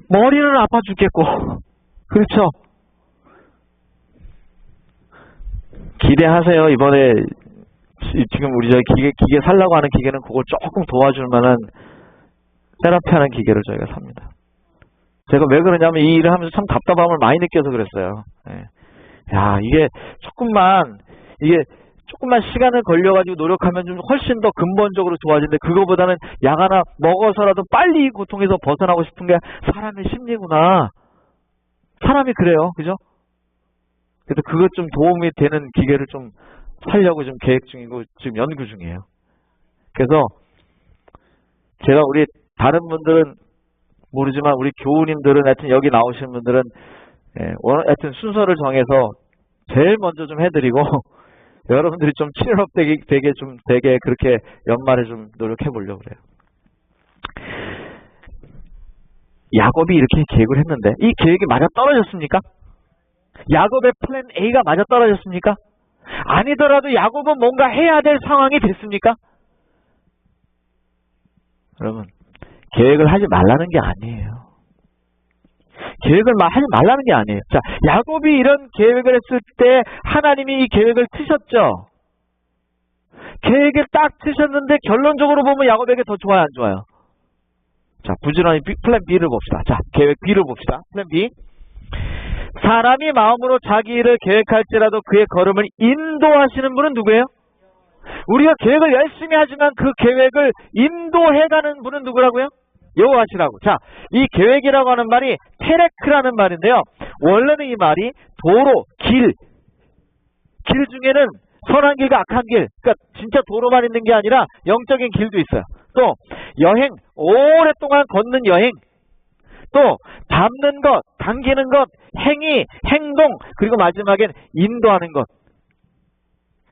머리는 아파 죽겠고, 그렇죠? 기대하세요. 이번에 지금 우리 기계 살라고 하는 기계는 그걸 조금 도와줄 만한 테라피하는 기계를 저희가 삽니다. 제가 왜 그러냐면 이 일을 하면서 참 답답함을 많이 느껴서 그랬어요. 야, 이게 조금만 시간을 걸려가지고 노력하면 좀 훨씬 더 근본적으로 좋아지는데, 그거보다는 약 하나 먹어서라도 빨리 이 고통에서 벗어나고 싶은 게 사람의 심리구나. 사람이 그래요. 그죠? 그래서 그것 좀 도움이 되는 기계를 좀 살려고 지금 계획 중이고 지금 연구 중이에요. 그래서 제가 우리 다른 분들은 모르지만 우리 교우님들은 하여튼 여기 나오시는 분들은 하여튼 순서를 정해서 제일 먼저 좀 해드리고 여러분들이 좀 되게 그렇게 연말에 좀 노력해 보려고 그래요. 야곱이 이렇게 계획을 했는데 이 계획이 맞아 떨어졌습니까? 야곱의 플랜 A가 맞아 떨어졌습니까? 아니더라도 야곱은 뭔가 해야 될 상황이 됐습니까? 여러분, 계획을 하지 말라는 게 아니에요. 계획을 하지 말라는 게 아니에요. 자, 야곱이 이런 계획을 했을 때 하나님이 이 계획을 트셨죠. 계획을 딱 트셨는데 결론적으로 보면 야곱에게 더 좋아요, 안 좋아요? 자, 부지런히 플랜 B를 봅시다. 자, 계획 B를 봅시다. 플랜 B. 사람이 마음으로 자기 일을 계획할지라도 그의 걸음을 인도하시는 분은 누구예요? 우리가 계획을 열심히 하지만 그 계획을 인도해가는 분은 누구라고요? 여호와시라고. 자, 이 계획이라고 하는 말이 테레크라는 말인데요. 원래는 이 말이 도로, 길 중에는 선한 길과 악한 길, 그러니까 진짜 도로만 있는 게 아니라 영적인 길도 있어요. 또 오랫동안 걷는 여행, 또 밟는 것, 당기는 것, 행위, 행동, 그리고 마지막엔 인도하는 것.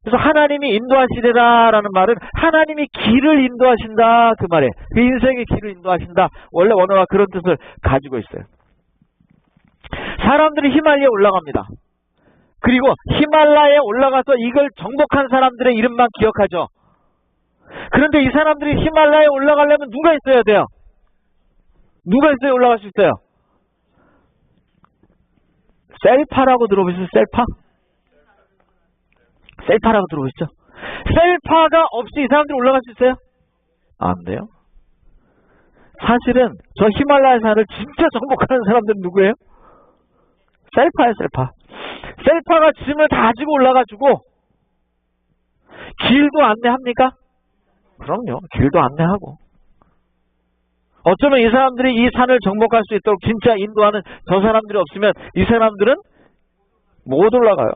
그래서 하나님이 인도하시리라라는 말은 하나님이 길을 인도하신다 그 말이에요. 그 인생의 길을 인도하신다. 원래 원어가 그런 뜻을 가지고 있어요. 사람들이 히말라야에 올라갑니다. 그리고 히말라야에 올라가서 이걸 정복한 사람들의 이름만 기억하죠. 그런데 이 사람들이 히말라야에 올라가려면 누가 있어야 돼요? 누가 있어야 올라갈 수 있어요? 셀파라고 들어보셨어요? 셀파? 셀파라고 들어보셨죠? 셀파가 없이 이 사람들이 올라갈 수 있어요? 안 돼요. 사실은 저 히말라야 산을 진짜 정복하는 사람들은 누구예요? 셀파예요, 셀파. 셀파가 짐을 다 가지고 올라가지고 길도 안내합니까? 그럼요. 길도 안내하고. 어쩌면 이 사람들이 이 산을 정복할 수 있도록 진짜 인도하는 저 사람들이 없으면 이 사람들은 못 올라가요.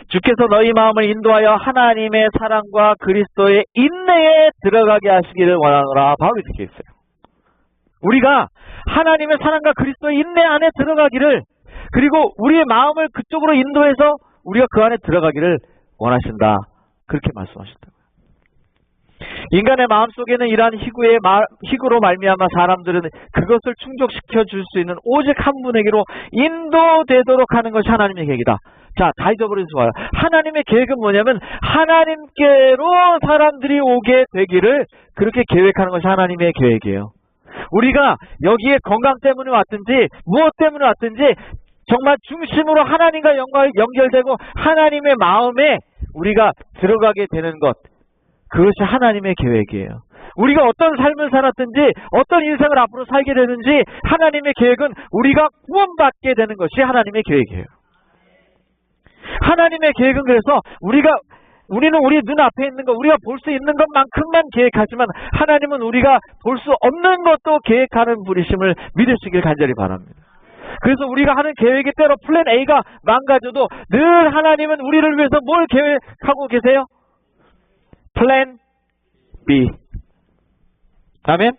주께서 너희 마음을 인도하여 하나님의 사랑과 그리스도의 인내에 들어가게 하시기를 원하노라. 바로 이렇게 있어요. 우리가 하나님의 사랑과 그리스도의 인내 안에 들어가기를, 그리고 우리의 마음을 그쪽으로 인도해서 우리가 그 안에 들어가기를 원하신다. 그렇게 말씀하셨다고요. 인간의 마음속에는 이러한 희구로 말미암아 사람들은 그것을 충족시켜 줄 수 있는 오직 한 분에게로 인도되도록 하는 것이 하나님의 계획이다. 자, 다 잊어버리지 마요. 하나님의 계획은 뭐냐면 하나님께로 사람들이 오게 되기를 그렇게 계획하는 것이 하나님의 계획이에요. 우리가 여기에 건강 때문에 왔든지 무엇 때문에 왔든지 정말 중심으로 하나님과 연결되고 하나님의 마음에 우리가 들어가게 되는 것, 그것이 하나님의 계획이에요. 우리가 어떤 삶을 살았든지 어떤 인생을 앞으로 살게 되는지 하나님의 계획은 우리가 구원받게 되는 것이 하나님의 계획이에요. 하나님의 계획은 그래서 우리는 우리 눈앞에 있는 것, 우리가 볼 수 있는 것만큼만 계획하지만 하나님은 우리가 볼 수 없는 것도 계획하는 분이심을 믿으시길 간절히 바랍니다. 그래서 우리가 하는 계획이 때로 플랜 A가 망가져도 늘 하나님은 우리를 위해서 뭘 계획하고 계세요? 플랜 B. 아멘?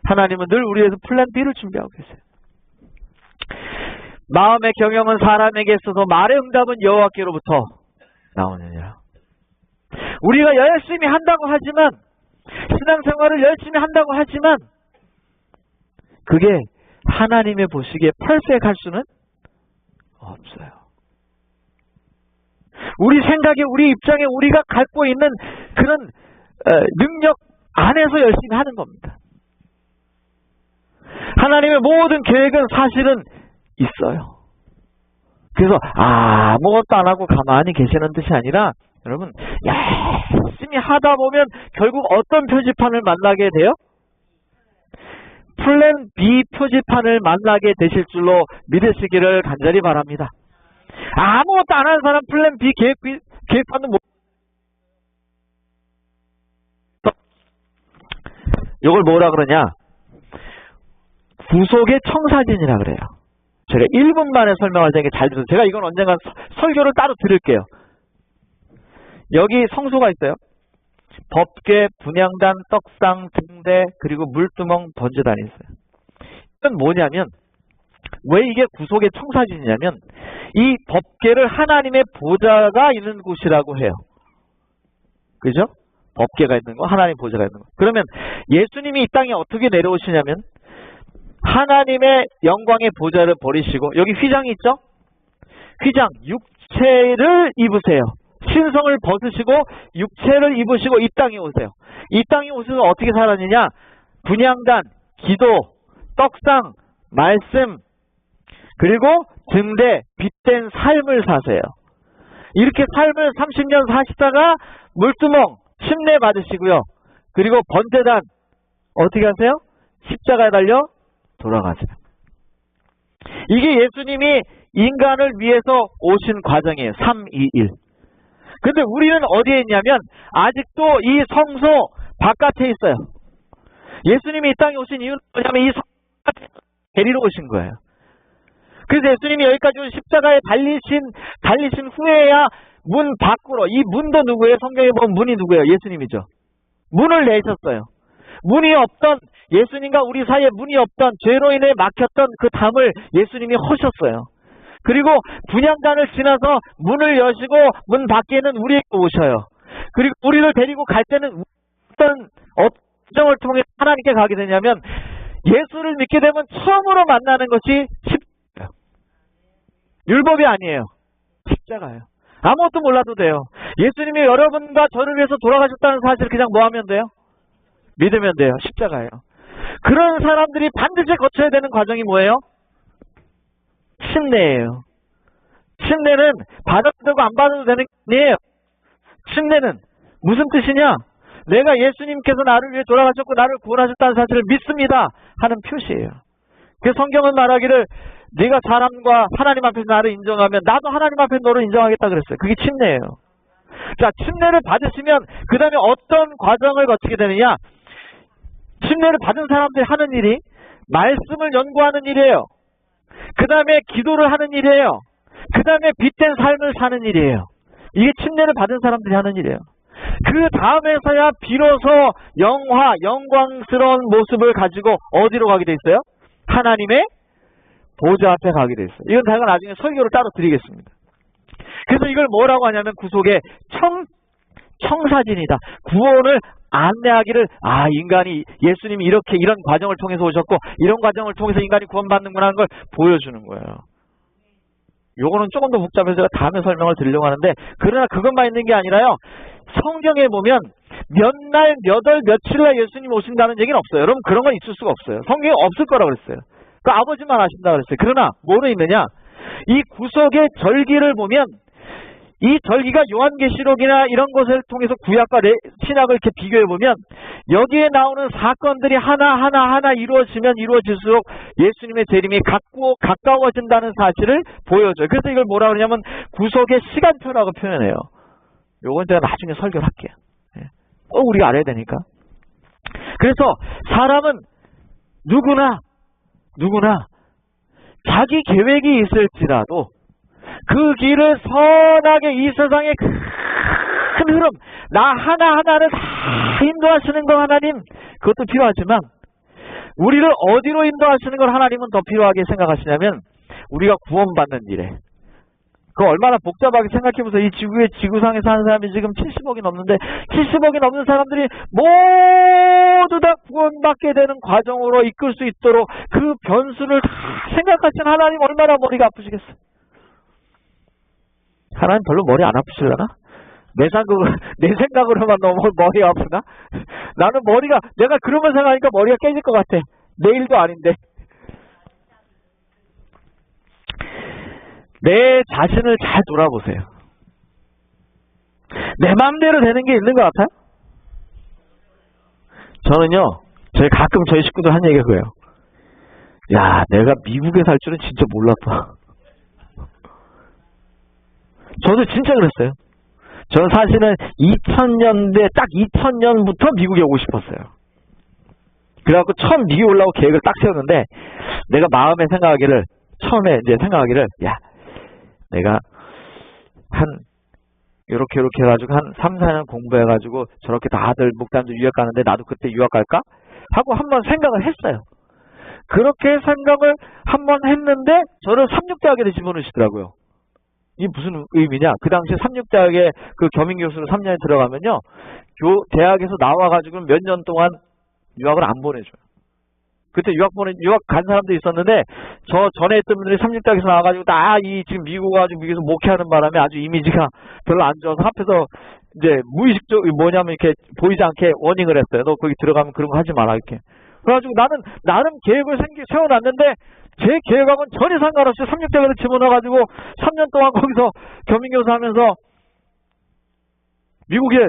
하나님은 늘 우리 위해서 플랜 B를 준비하고 계세요. 마음의 경영은 사람에게 있어서 말의 응답은 여호와께로부터 나오느니라. 우리가 열심히 한다고 하지만, 신앙생활을 열심히 한다고 하지만 그게 하나님의 보시기에 퍼펙트할 수는 없어요. 우리 생각에, 우리 입장에 우리가 갖고 있는 그런 능력 안에서 열심히 하는 겁니다. 하나님의 모든 계획은 사실은 있어요. 그래서 아무것도 안 하고 가만히 계시는 뜻이 아니라, 여러분 열심히 하다 보면 결국 어떤 표지판을 만나게 돼요? 플랜 B 표지판을 만나게 되실 줄로 믿으시기를 간절히 바랍니다. 아무것도 안 하는 사람 플랜 B 계획판도 못. 이걸 뭐라 그러냐? 구속의 청사진이라 그래요. 제가 1분 만에 설명할 테니까 잘 들으세요. 제가 이건 언젠가 설교를 따로 드릴게요. 여기 성소가 있어요. 법궤, 분향단, 떡상, 등대, 그리고 물두멍, 번제단이 있어요. 이건 뭐냐면, 왜 이게 구속의 청사진이냐면, 이 법궤를 하나님의 보좌가 있는 곳이라고 해요. 그죠? 법궤가 있는 거, 하나님 보좌가 있는 거. 그러면 예수님이 이 땅에 어떻게 내려오시냐면, 하나님의 영광의 보좌를 버리시고, 여기 휘장이 있죠? 휘장, 육체를 입으세요. 신성을 벗으시고 육체를 입으시고 이 땅에 오세요. 이 땅에 오셔서 어떻게 살았느냐? 분향단, 기도, 떡상, 말씀, 그리고 등대, 빛된 삶을 사세요. 이렇게 삶을 30년 사시다가 물두멍, 침례 받으시고요. 그리고 번제단, 어떻게 하세요? 십자가에 달려 돌아가세요. 이게 예수님이 인간을 위해서 오신 과정이에요. 321. 근데 우리는 어디에 있냐면 아직도 이 성소 바깥에 있어요. 예수님이 이 땅에 오신 이유는 뭐냐면 이 성소 바깥에 데리러 오신 거예요. 그래서 예수님이 여기까지 온 십자가에 달리신 후에야 문 밖으로, 이 문도 누구예요? 성경에 보면 문이 누구예요? 예수님이죠. 문을 내셨어요. 문이 없던 예수님과 우리 사이에 문이 없던 죄로 인해 막혔던 그 담을 예수님이 허셨어요. 그리고 분향단을 지나서 문을 여시고 문 밖에는 우리에게 오셔요. 그리고 우리를 데리고 갈 때는 어떤 과정을 통해 하나님께 가게 되냐면 예수를 믿게 되면 처음으로 만나는 것이 십자가예요. 율법이 아니에요. 십자가예요. 아무것도 몰라도 돼요. 예수님이 여러분과 저를 위해서 돌아가셨다는 사실을 그냥 뭐 하면 돼요? 믿으면 돼요. 십자가예요. 그런 사람들이 반드시 거쳐야 되는 과정이 뭐예요? 침례예요. 침례는 받아도 되고 안 받아도 되는 게 아니에요. 침례는 무슨 뜻이냐? 내가 예수님께서 나를 위해 돌아가셨고 나를 구원하셨다는 사실을 믿습니다 하는 표시예요. 그 성경은 말하기를 네가 사람과 하나님 앞에서 나를 인정하면 나도 하나님 앞에 너를 인정하겠다 그랬어요. 그게 침례예요. 자, 침례를 받으시면 그 다음에 어떤 과정을 거치게 되느냐? 침례를 받은 사람들이 하는 일이 말씀을 연구하는 일이에요. 그 다음에 기도를 하는 일이에요. 그 다음에 빛된 삶을 사는 일이에요. 이게 침례를 받은 사람들이 하는 일이에요. 그 다음에서야 비로소 영광스러운 모습을 가지고 어디로 가게 돼 있어요? 하나님의 보좌 앞에 가게 돼 있어요. 이건 제가 나중에 설교를 따로 드리겠습니다. 그래서 이걸 뭐라고 하냐면 구속의 청사진이다. 구원을 안내하기를 인간이 예수님이 이렇게 이런 과정을 통해서 오셨고 이런 과정을 통해서 인간이 구원받는구나 하는 걸 보여주는 거예요. 요거는 조금 더 복잡해서 제가 다음에 설명을 드리려고 하는데 그러나 그것만 있는 게 아니라요. 성경에 보면 몇 날, 몇 월, 며칠날 예수님 오신다는 얘기는 없어요. 여러분 그런 건 있을 수가 없어요. 성경에 없을 거라고 그랬어요. 그 아버지만 하신다 그랬어요. 그러나 뭐는 있느냐? 이 구속의 절기를 보면 이 절기가 요한계시록이나 이런 것을 통해서 구약과 신약을 이렇게 비교해 보면 여기에 나오는 사건들이 하나하나 이루어지면 이루어질수록 예수님의 재림이 가까워진다는 사실을 보여줘요. 그래서 이걸 뭐라 그러냐면 구속의 시간표라고 표현해요. 요건 제가 나중에 설교를 할게요. 꼭 우리가 알아야 되니까. 그래서 사람은 누구나 자기 계획이 있을지라도 그 길을 선하게 이 세상의 큰 흐름 나 하나하나를 다 인도하시는 거 하나님 그것도 필요하지만 우리를 어디로 인도하시는 걸 하나님은 더 필요하게 생각하시냐면 우리가 구원받는 일에 그거 얼마나 복잡하게 생각해보세요. 이 지구상에 사는 사람이 지금 70억이 넘는데 70억이 넘는 사람들이 모두 다 구원받게 되는 과정으로 이끌 수 있도록 그 변수를 다 생각하시는 하나님 얼마나 머리가 아프시겠어요. 하나님 별로 머리 안 아프시려나? 내 생각으로만 너무 머리가 아프나? 나는 내가 그러면 생각하니까 머리가 깨질 것 같아. 내일도 아닌데. 내 자신을 잘 돌아보세요. 내 마음대로 되는 게 있는 것 같아요? 저는요, 가끔 저희 식구들 한 얘기가 그래요. 야, 내가 미국에 살 줄은 진짜 몰랐다. 저도 진짜 그랬어요. 저는 사실은 2000년대, 딱 2000년부터 미국에 오고 싶었어요. 그래갖고 처음 미국에 올라고 계획을 딱 세웠는데, 내가 마음에 생각하기를, 야, 내가 요렇게 해가지고 한 3, 4년 공부해가지고 저렇게 다들 목단도 유학 가는데 나도 그때 유학 갈까? 하고 한번 생각을 했어요. 그렇게 생각을 한번 했는데, 저를 삼육대학에 집어넣으시더라고요. 이게 무슨 의미냐? 그 당시에 삼육대학에 그 겸임교수로 3년에 들어가면요. 대학에서 나와가지고 몇 년 동안 유학을 안 보내줘요. 그때 유학 간 사람도 있었는데, 저 전에 했던 분들이 삼육대학에서 나와가지고 지금 미국 와가지고 미국에서 목회하는 바람에 아주 이미지가 별로 안 좋아서 앞에서 이제 무의식적, 뭐냐면 이렇게 보이지 않게 워닝을 했어요. 너 거기 들어가면 그런 거 하지 마라, 이렇게. 그래가지고 나는 나름 계획을 세워놨는데, 제 계획하고는 전혀 상관없이 삼육대학을 집어넣어가지고 3년 동안 거기서 겸임교수 하면서 미국에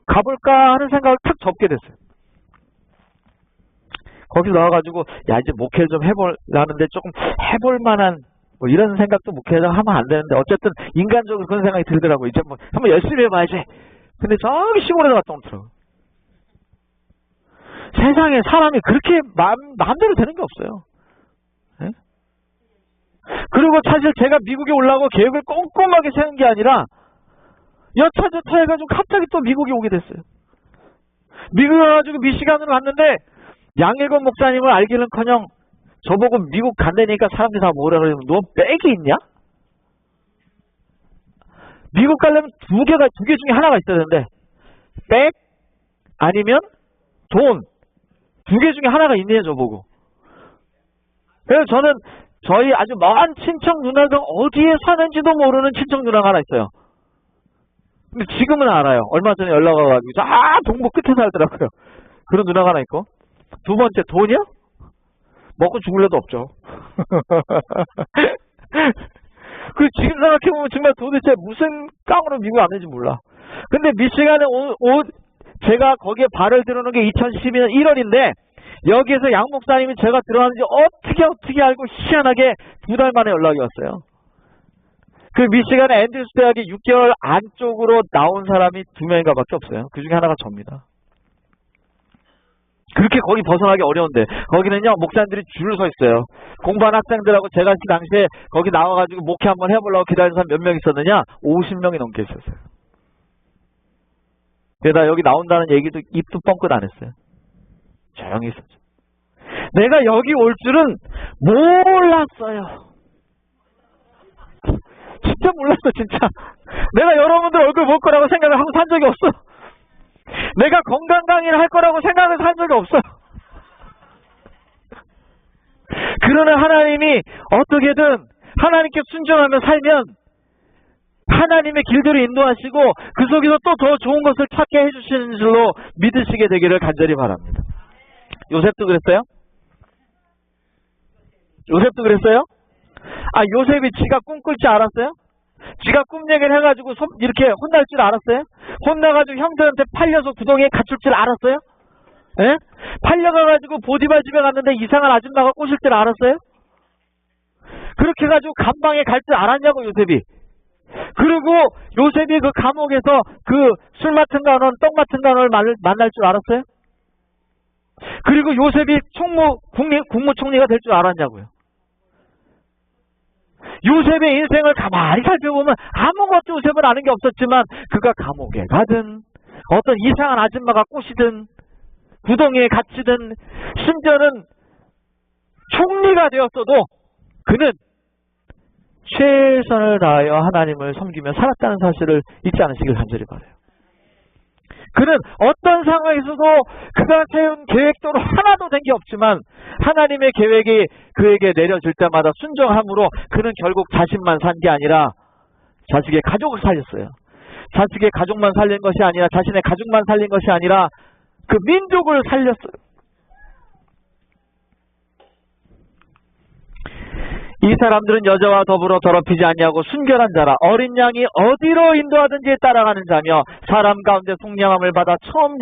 가볼까 하는 생각을 탁 접게 됐어요. 거기서 나와가지고 이제 목회를 좀 해보려는데 조금 해볼 만한 이런 생각도 목회를 하면 안 되는데 어쨌든 인간적으로 그런 생각이 들더라고요. 이제 한번 열심히 해봐야지. 근데 저기 시골에 갔다 오더라고요. 세상에 사람이 그렇게 마음대로 되는 게 없어요. 네? 그리고 사실 제가 미국에 올라가고 계획을 꼼꼼하게 세운 게 아니라 여차저차 해가지고 갑자기 또 미국에 오게 됐어요. 미국에 가가지고 미시간으로 갔는데 양일권 목사님을 알기는커녕 저보고 미국 간다니까 사람들이 다 뭐라 그러면 너 백이 있냐? 미국 가려면 두 개 중에 하나가 있어야 되는데 백 아니면 돈 두 개 중에 하나가 있네요 저보고. 그래서 저는 저희 아주 먼 친척 누나가 어디에 사는지도 모르는 친척 누나가 하나 있어요. 근데 지금은 알아요. 얼마 전에 연락 와가지고 동부 끝에 살더라고요. 그런 누나가 하나 있고. 두 번째 돈이요? 먹고 죽을래도 없죠. 그 지금 생각해보면 정말 도대체 무슨 깡으로 미국 안 되는지 몰라. 근데 미시간에 제가 거기에 발을 들어놓은 게 2012년 1월인데 여기에서 양 목사님이 제가 들어왔는지 어떻게 알고 희한하게 2달 만에 연락이 왔어요. 그 미시간의 앤드루스 대학에 6개월 안쪽으로 나온 사람이 2명인가 밖에 없어요. 그 중에 하나가 접니다. 그렇게 거기 벗어나기 어려운데 거기는요 목사님들이 줄을 서 있어요. 공부한 학생들하고 제가 그 당시에 거기 나와가지고 목회 한번 해보려고 기다리는 사람 몇 명 있었느냐? 50명이 넘게 있었어요. 게다가 여기 나온다는 얘기도 입도 뻥끗 안 했어요. 조용히 있었죠. 내가 여기 올 줄은 몰랐어요. 진짜 몰랐어 진짜. 내가 여러분들 얼굴 볼 거라고 생각을 하고 산 적이 없어. 내가 건강 강의를 할 거라고 생각을 한 적이 없어. 그러나 하나님이 어떻게든 하나님께 순종하며 살면 하나님의 길대로 인도하시고 그 속에서 또 더 좋은 것을 찾게 해주시는 줄로 믿으시게 되기를 간절히 바랍니다. 요셉도 그랬어요? 요셉도 그랬어요? 요셉이 지가 꿈꿀 줄 알았어요? 지가 꿈 얘기를 해가지고 이렇게 혼날 줄 알았어요? 혼나가지고 형들한테 팔려서 구덩이에 갇힐 줄 알았어요? 예? 팔려가가지고 보디발 집에 갔는데 이상한 아줌마가 꼬실 줄 알았어요? 그렇게 해가지고 감방에 갈 줄 알았냐고 요셉이. 그리고 요셉이 그 감옥에서 그 술 맡은 단원, 떡 맡은 단원을 만날 줄 알았어요? 그리고 요셉이 국무총리가 될 줄 알았냐고요. 요셉의 인생을 가만히 살펴보면 아무것도 요셉은 아는 게 없었지만 그가 감옥에 가든 어떤 이상한 아줌마가 꼬시든 구덩이에 갇히든 심지어는 총리가 되었어도 그는 최선을 다하여 하나님을 섬기며 살았다는 사실을 잊지 않으시길 간절히 바라요. 그는 어떤 상황에서도 그가 세운 계획대로 하나도 된 게 없지만 하나님의 계획이 그에게 내려질 때마다 순종함으로 그는 결국 자신만 산 게 아니라 자식의 가족을 살렸어요. 자식의 가족만 살린 것이 아니라 자신의 가족만 살린 것이 아니라 그 민족을 살렸어요. 이 사람들은 여자와 더불어 더럽히지 아니하고 순결한 자라 어린 양이 어디로 인도하든지 따라가는 자며 사람 가운데 속량함을 받아 처음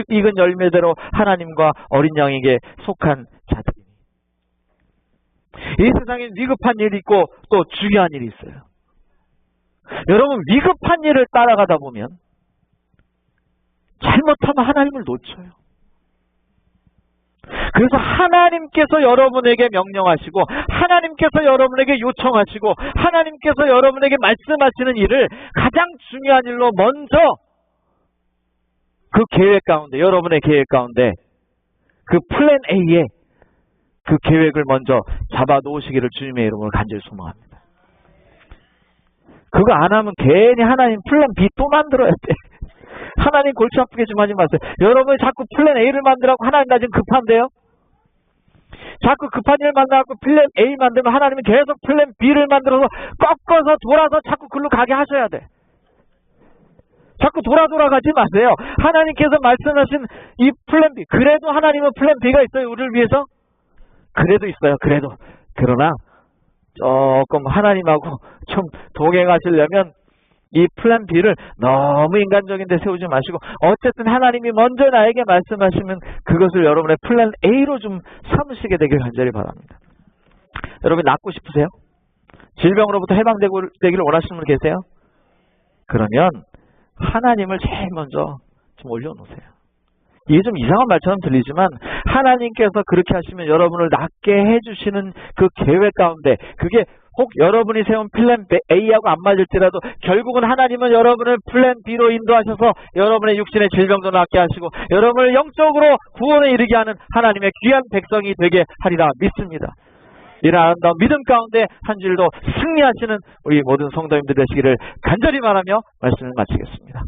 익은 열매대로 하나님과 어린 양에게 속한 자들이니. 이 세상에 위급한 일이 있고 또 중요한 일이 있어요. 여러분 위급한 일을 따라가다 보면 잘못하면 하나님을 놓쳐요. 그래서 하나님께서 여러분에게 명령하시고 하나님께서 여러분에게 요청하시고 하나님께서 여러분에게 말씀하시는 일을 가장 중요한 일로 먼저 그 계획 가운데 여러분의 계획 가운데 그 플랜 A에 그 계획을 먼저 잡아 놓으시기를 주님의 이름으로 간절히 소망합니다. 그거 안 하면 괜히 하나님 플랜 B 또 만들어야 돼. 하나님 골치 아프게 좀 하지 마세요. 여러분이 자꾸 플랜 A를 만들라고 하나님 나 지금 급한데요? 자꾸 급한 일 만나고 플랜 A 만들면 하나님은 계속 플랜 B를 만들어서 꺾어서 돌아서 자꾸 글로 가게 하셔야 돼. 자꾸 돌아가지 마세요. 하나님께서 말씀하신 이 플랜 B. 그래도 하나님은 플랜 B가 있어요. 우리를 위해서? 그래도 있어요. 그래도. 그러나 조금 하나님하고 좀 동행하시려면 이 플랜 B를 너무 인간적인 데 세우지 마시고 어쨌든 하나님이 먼저 나에게 말씀하시면 그것을 여러분의 플랜 A로 좀 삼으시게 되길 간절히 바랍니다. 여러분 낫고 싶으세요? 질병으로부터 해방되기를 원하시는 분 계세요? 그러면 하나님을 제일 먼저 좀 올려놓으세요. 이게 좀 이상한 말처럼 들리지만 하나님께서 그렇게 하시면 여러분을 낫게 해주시는 그 계획 가운데 그게 혹 여러분이 세운 플랜 A하고 안 맞을지라도 결국은 하나님은 여러분을 플랜 B로 인도하셔서 여러분의 육신의 질병도 낫게 하시고 여러분을 영적으로 구원에 이르게 하는 하나님의 귀한 백성이 되게 하리라 믿습니다. 이런 아름다운 믿음 가운데 한 주일도 승리하시는 우리 모든 성도님들 되시기를 간절히 바라며 말씀을 마치겠습니다.